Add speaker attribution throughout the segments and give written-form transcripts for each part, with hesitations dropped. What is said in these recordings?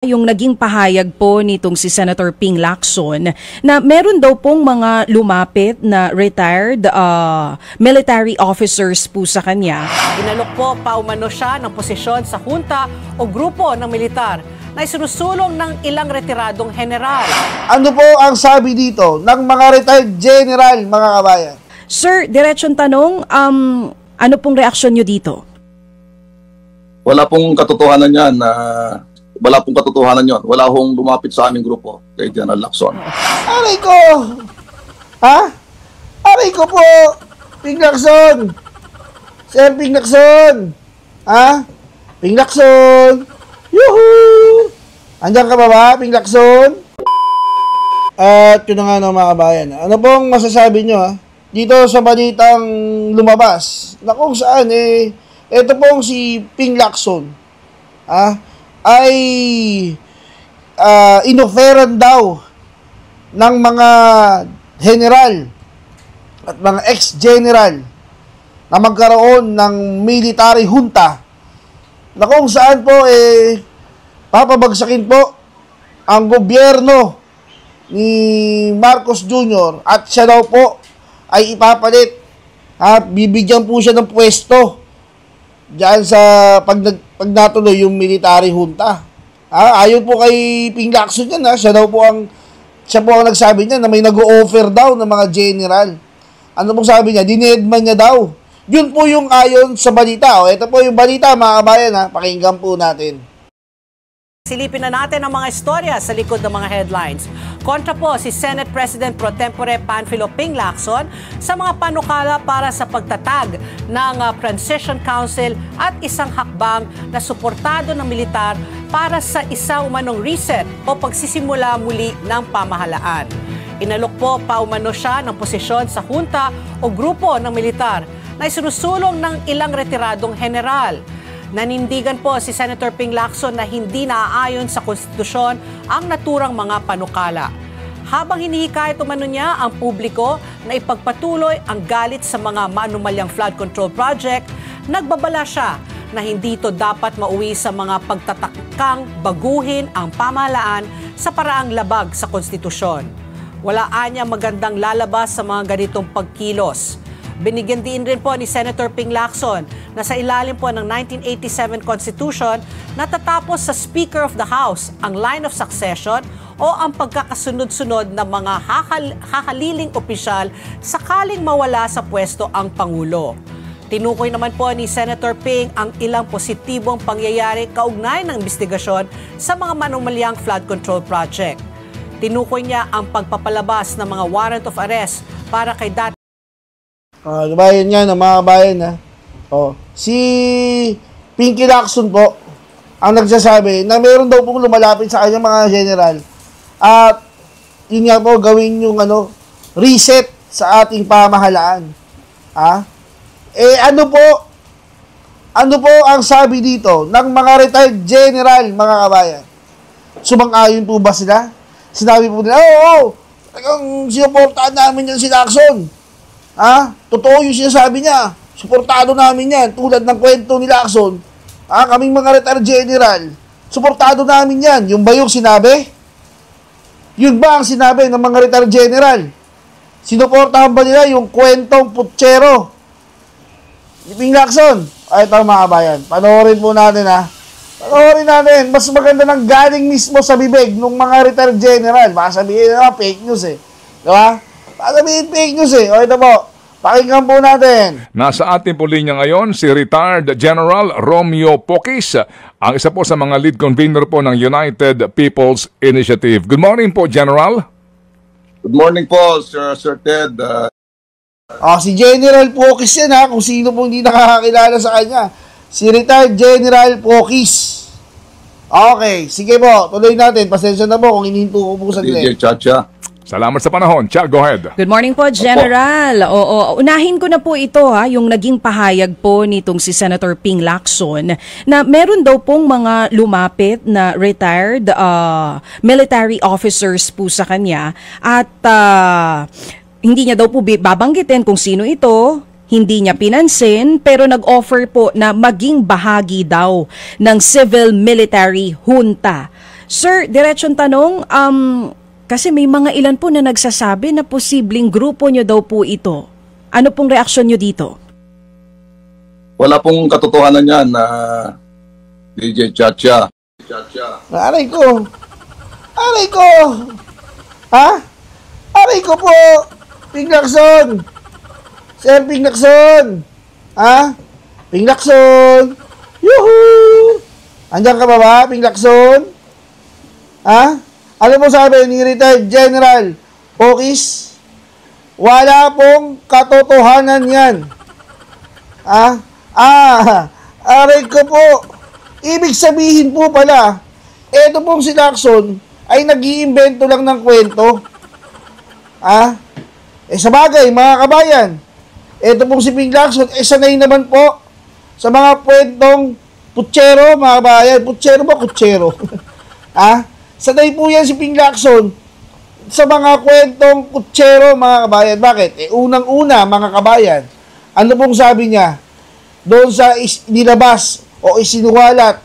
Speaker 1: Yung naging pahayag po nitong si Senator Ping Lacson na meron daw pong mga lumapit na retired military officers po sa kanya.
Speaker 2: Inalok po paumano siya ng posisyon sa junta o grupo ng militar na isinusulong ng ilang retiradong general.
Speaker 3: Ano po ang sabi dito ng mga retired general, mga kabayan?
Speaker 1: Sir, diretsong tanong, ano pong reaksyon nyo dito?
Speaker 4: Wala pong katotohanan yan na wala pong katotohanan yon. Wala hong lumapit sa aming grupo kay General Lacson.
Speaker 3: Aray ko! Ha? Aray ko po! Ping Lacson! Sir Ping Lacson! Ha? Ping Lacson! Yuhuu! Andiyan ka ba, Ping Lacson? At yun na nga no, mga kabayan. Ano pong masasabi nyo dito sa balitang lumabas na kung saan ito pong si Ping Lacson ay inoferan daw ng mga general at mga ex-general na magkaroon ng military junta na kung saan po papabagsakin po ang gobyerno ni Marcos Jr. at siya daw po ay ipapalit at bibigyan po siya ng pwesto diyan sa pag natuloy yung military junta. Ayon po kay Ping Lacson yan, siya po ang nagsabi niya na may nag-o-offer daw ng mga general. Ano pong sabi niya? Dinedman niya daw. Yun po yung ayon sa balita. Ito po yung balita, mga kabayan, pakinggan po natin.
Speaker 2: Silipin na natin ang mga istorya sa likod ng mga headlines. Kontra po si Senate President Pro Tempore Panfilo Ping Lacson sa mga panukala para sa pagtatag ng Transition Council at isang hakbang na suportado ng militar para sa isang umanong reset o pagsisimula muli ng pamahalaan. Inalok po paumano siya ng posisyon sa junta o grupo ng militar na isinusulong ng ilang retiradong general. Nanindigan po si Senator Ping Lacson na hindi naaayon sa konstitusyon ang naturang mga panukala. Habang hinihikayat umano niya ang publiko na ipagpatuloy ang galit sa mga maanumalyang flood control project, nagbabala siya na hindi ito dapat mauwi sa mga pagtatakang baguhin ang pamahalaan sa paraang labag sa konstitusyon. Wala anya magandang lalabas sa mga ganitong pagkilos. Binigyan din rin po ni Senator Ping Lacson na sa ilalim po ng 1987 Constitution natatapos sa Speaker of the House ang line of succession o ang pagkakasunod-sunod ng mga hahaliling opisyal sakaling mawala sa pwesto ang Pangulo. Tinukoy naman po ni Senator Ping ang ilang positibong pangyayari kaugnay ng investigasyon sa mga manumalyang flood control project. Tinukoy niya ang pagpapalabas ng mga warrant of arrest para kay
Speaker 3: Kabayan nga na mga kabayan si Pinky Lacson po ang nagsasabi na meron daw pong lumalapit sa kanya mga general at yun nga po gawin yung reset sa ating pamahalaan. Ano po ang sabi dito ng mga retired general, mga kabayan? Sumang-ayon po ba sila? Sinabi po nila, talagang sinuportahan namin yan si Lacson. Totoo yung sinasabi niya. Suportado namin yan. Tulad ng kwento ni Lacson. Kaming mga retired general. Suportado namin yan. Yung ba yung sinabi? Yun ba ang sinabi ng mga retired general? Sinuportahan ba nila yung kwentong putsero ni Ping Lacson? Ito mga kabayan. Panoorin po natin Panoorin natin. Mas maganda ng galing mismo sa bibig ng mga retired general. Baka sabihin fake news Diba? Baka sabihin fake news ito po. Pakinggan po natin.
Speaker 5: Nasa ating po linya ngayon si retired General Romeo Poquis, ang isa po sa mga lead convener po ng United People's Initiative. Good morning po, General.
Speaker 4: Good morning po, Sir Ted.
Speaker 3: Si General Poquis yan kung sino po hindi nakakakilala sa kanya. Si retired General Poquis. Okay, sige po, tuloy natin. Pasensya na po kung inihinto ko po sa
Speaker 4: DJ Chacha.
Speaker 5: Salamat sa panahon. Cha, go ahead.
Speaker 1: Good morning po, General. Unahin ko na po ito yung naging pahayag po nitong si Senator Ping Lacson na meron daw pong mga lumapit na retired military officers po sa kanya at hindi niya daw po babanggitin kung sino ito. Hindi niya pinansin pero nag-offer po na maging bahagi daw ng civil military junta. Sir, diretsong tanong, kasi may mga ilan po na nagsasabi na posibleng grupo nyo daw po ito. Ano pong reaksyon nyo dito?
Speaker 4: Wala pong katotohanan yan na DJ Chacha.
Speaker 3: Aray ko! Aray ko! Ha? Aray ko po! Ping Lacson! Sir Ping Lacson! Ha? Ping Lacson! Yuhuu! Andiyan ka ba, Ping Lacson? Ha? Ano mo sabi ni retired General Pokis? Wala pong katotohanan yan. Ha? Aray ko po. Ibig sabihin po pala, eto pong si Lacson ay nag-iimbento lang ng kwento. Sa bagay, mga kabayan, eto pong si Ping Lacson, sanay naman po sa mga kwentong putsero, mga kabayan. Putsero ba? Kutsero. Sanay po yan si Ping Lacson sa mga kwentong kutsero, mga kabayan. Bakit? Unang-una, mga kabayan, ano pong sabi niya? Doon sa nilabas o isinuwalat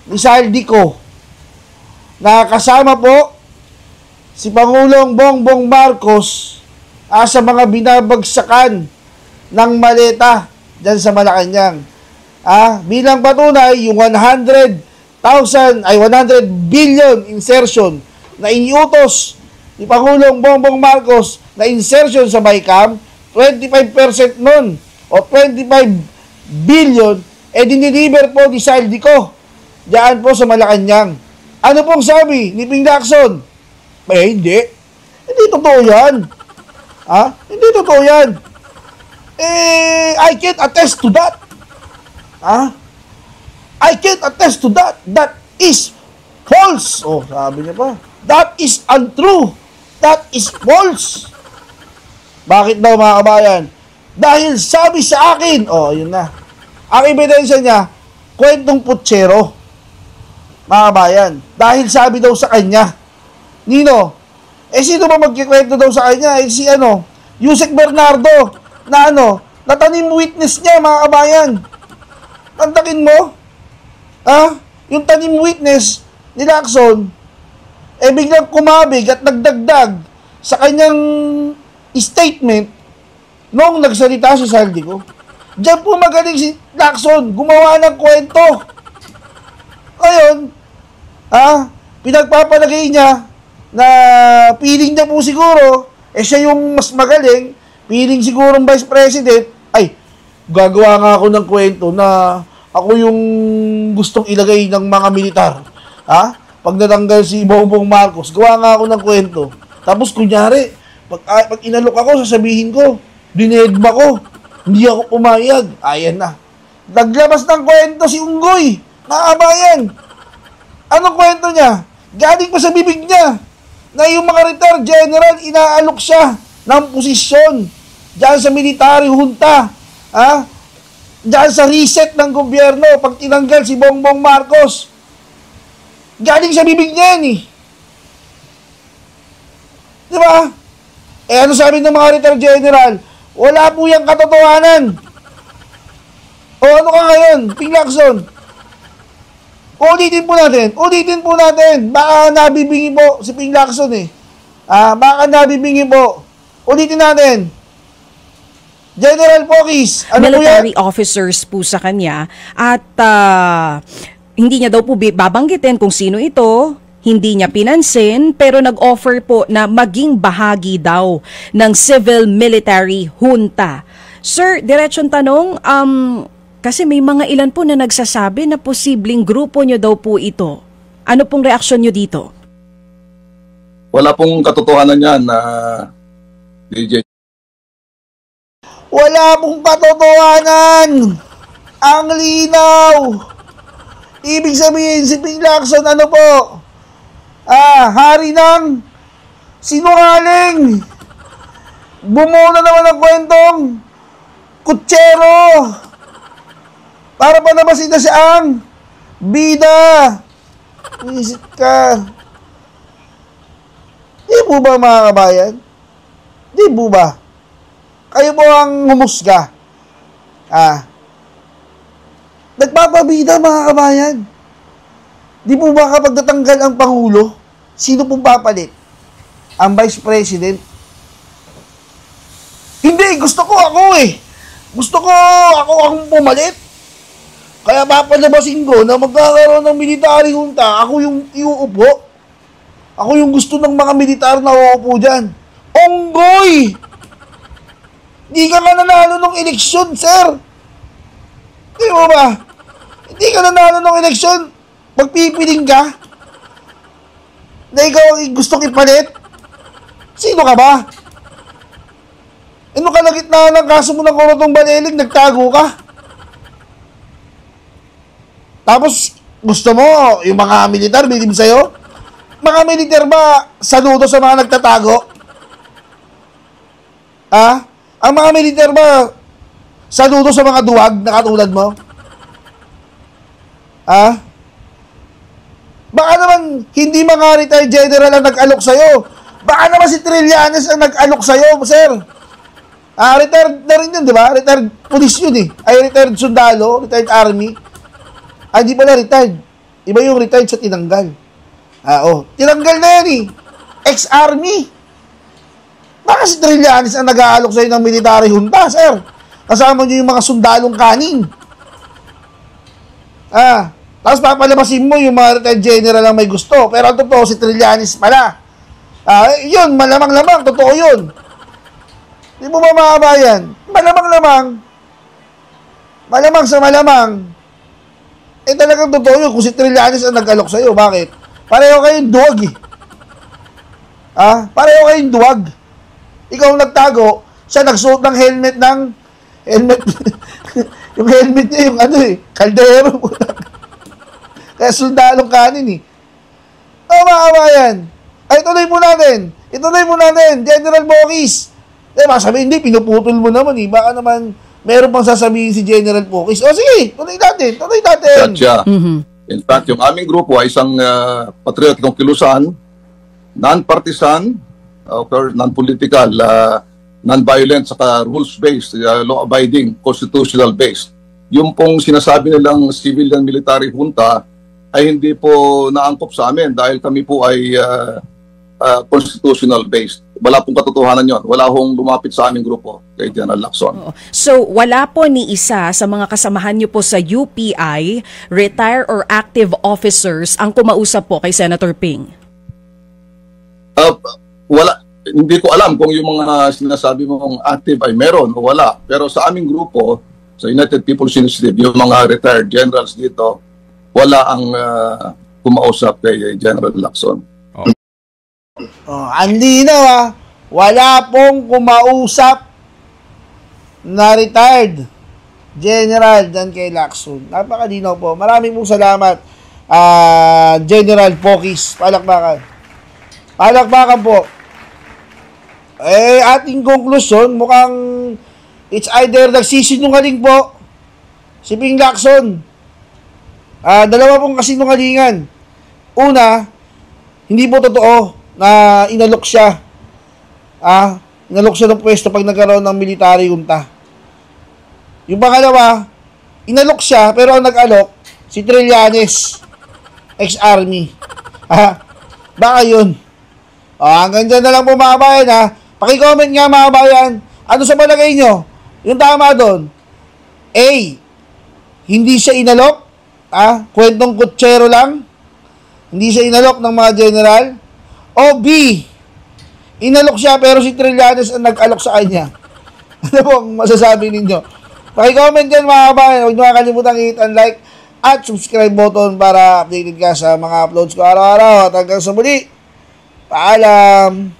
Speaker 3: ni Saldico na kasama po si Pangulong Bongbong Marcos sa mga binabagsakan ng maleta dyan sa Malacanang. Bilang patunay, yung 100 billion insertion na iniutos ni Pangulong Bongbong Marcos na insertion sa BICAM, 25% nun o 25 billion diniliver po ni Saldico diyan po sa Malacanang. Ano pong sabi ni Ping Lacson? Hindi. Hindi totoo yan. Hindi totoo yan. I can attest to that. I can attest to that. That is false. Sabi niya pa. That is untrue. That is false. Bakit daw, mga kabayan? Dahil sabi sa akin, yun na. Ang ebidensya niya, kwentong putsero. Mga kabayan. Dahil sabi daw sa kanya. Nino? Sino ba magkikwento daw sa kanya? Si Yusek Bernardo, na natanim witness niya, mga kabayan. Tantakin mo? Yung tanim witness ni Lacson, biglang kumabig at nagdagdag sa kanyang statement noong nagsalita si Saldico. Diyan po magaling si Lacson, gumawa ng kwento. Ngayon, pinagpapalagay niya na feeling niya po siguro, siya yung mas magaling, feeling siguro ng Vice President, gagawa nga ako ng kwento na ako yung gustong ilagay ng mga militar. Pag natanggal si Bongbong Marcos, gawa nga ako ng kwento. Tapos kunyari, pag inalok ako, sasabihin ko, dinedma ko, hindi ako pumayag. Ayan na. Naglabas ng kwento si Unggoy, mga kabayan. Anong kwento niya? Galing pa sa bibig niya na yung mga retired general, inaalok siya ng posisyon diyan sa military junta. Diyan sa reset ng gobyerno pag tinanggal si Bongbong Marcos. Galing sa bibig niya yan eh. Di ba? Ano sabi ng mga retired general? Wala po yung katotohanan. Ano ka ngayon, Ping Lacson? Ulitin po natin. Baka nabibingi po si Ping Lacson eh. Baka nabibingi po. Ulitin natin. General Pokis,
Speaker 1: military officers po sa kanya at hindi niya daw po babanggitin kung sino ito, hindi niya pinansin pero nag-offer po na maging bahagi daw ng civil-military junta. Sir, diretsong tanong, kasi may mga ilan po na nagsasabi na posibleng grupo niyo daw po ito. Ano pong reaksyon niyo dito?
Speaker 4: Wala pong katotohanan yan na DJ.
Speaker 3: Wala pong katotohanan. Ang linaw. Ibig sabihin, si Ping Lacson, hari ng sinungaling. Bumuo na naman ng kwentong kutsero. Para pa naman sila siyang bida. Isip ka. Di po ba, mga kabayan? Di po ba? Kayo po ang humusga. Nagpapabida, mga kabayan. Di po ba kapag natanggal ang Pangulo, sino pong papalit? Ang Vice President? Hindi, gusto ko ako eh. Gusto ko ako akong pumalit. Kaya papalabasin ko na magkakaroon ng military junta, ako yung iuupo. Ako yung gusto ng mga militar na uupo dyan. Onggoy! Hindi ka nga nanalo ng eleksyon, sir. Di mo ba? Hindi ka nanalo ng eleksyon. Magpipiling ka? Na ikaw gusto ipalit? Sino ka ba? Ano kalagitnaan ng kaso mo ng Corotong Baleling, nagtago ka? Tapos, gusto mo, yung mga militar, bilib sa'yo? Mga militar ba, saludo sa mga nagtatago? Ha? Ang mga militar ba, saludo sa mga duwag na katulad mo? Ha? Baka naman, hindi mga retired general ang nag-alok sa'yo. Baka naman si Trillanes ang nag-alok sa'yo, sir. Retired na rin yun, di ba? Retired police yun eh. Ay, retired sundalo, retired army. Hindi pala retired. Iba yung retired sa tinanggal. Tinanggal na yan eh. Ex-army. Baka si Trillanes ang nag-aalok sa'yo ng military junta, sir. Kasama nyo yung mga sundalong kanin. Tapos papalabasin mo yung mga retired general ang may gusto. Pero ang totoo, si Trillanes pala. Yun, malamang-lamang. Totoo yun. Di mo ba makabayan? Malamang-lamang. Malamang sa malamang. Talagang totoo yun. Kung si Trillanes ang nag-alok sa'yo, bakit? Pareho kayong duwag eh. Pareho kayong duwag. Ikaw nagtago, siya nagsuot ng helmet. Yung helmet niya, yung kaldero. Kaya sundalong kanin eh. Mga kabayan. Ituloy mo natin. General Bokis. Baka sabihin, hindi, pinuputol mo naman eh. Baka naman, meron pang sasabihin si General Bokis. Sige, tuloy natin.
Speaker 4: Gotcha. In fact, yung aming grupo ay isang patriotikong kilusan, non-partisan, or non-political, non-violent, saka rules-based, law-abiding, constitutional-based. Yung pong sinasabi nilang civilian military junta ay hindi po naangkop sa amin dahil kami po ay constitutional-based. Wala pong katotohanan yon. Wala hong lumapit sa aming grupo kay General Lacson.
Speaker 1: So, wala po ni isa sa mga kasamahan niyo po sa UPI, retired or active officers, ang kumausap po kay Senator Ping?
Speaker 4: Wala. Hindi ko alam kung yung mga sinasabi mong active ay meron o wala. Pero sa aming grupo, sa United People's Initiative, yung mga retired generals dito, wala ang kumausap kay General Lacson.
Speaker 3: Andi na wala pong kumausap na retired general dyan kay Lacson. Napakadinaw po. Maraming pong salamat, General Pokis. Palakpakan po. Ating konklusyon, mukhang it's either nagsisinungaling po si Ping Lacson. Dalawa pong kasinungalingan. Una, hindi po totoo na inalok siya. Inalok siya ng pwesto pag nagkaroon ng military junta. Yung pangalawa, inalok siya pero ang nag-alok si Trillanes, ex-army. Baka yun. Hanggang dyan na lang po mga bayan Paki-comment nga mga bayan, ano sa palagay nyo? Yung tama doon. A, hindi siya inalok. Kwentong kutsero lang. Hindi siya inalok ng mga general. O B, inalok siya pero si Trillanes ang nag-alok sa kanya. Ano po ang masasabi ninyo? Paki-comment dyan mga kabayan. Huwag nyo makakalimutan i-hit and like at subscribe button para updated ka sa mga uploads ko araw-araw. At hanggang sa muli, paalam!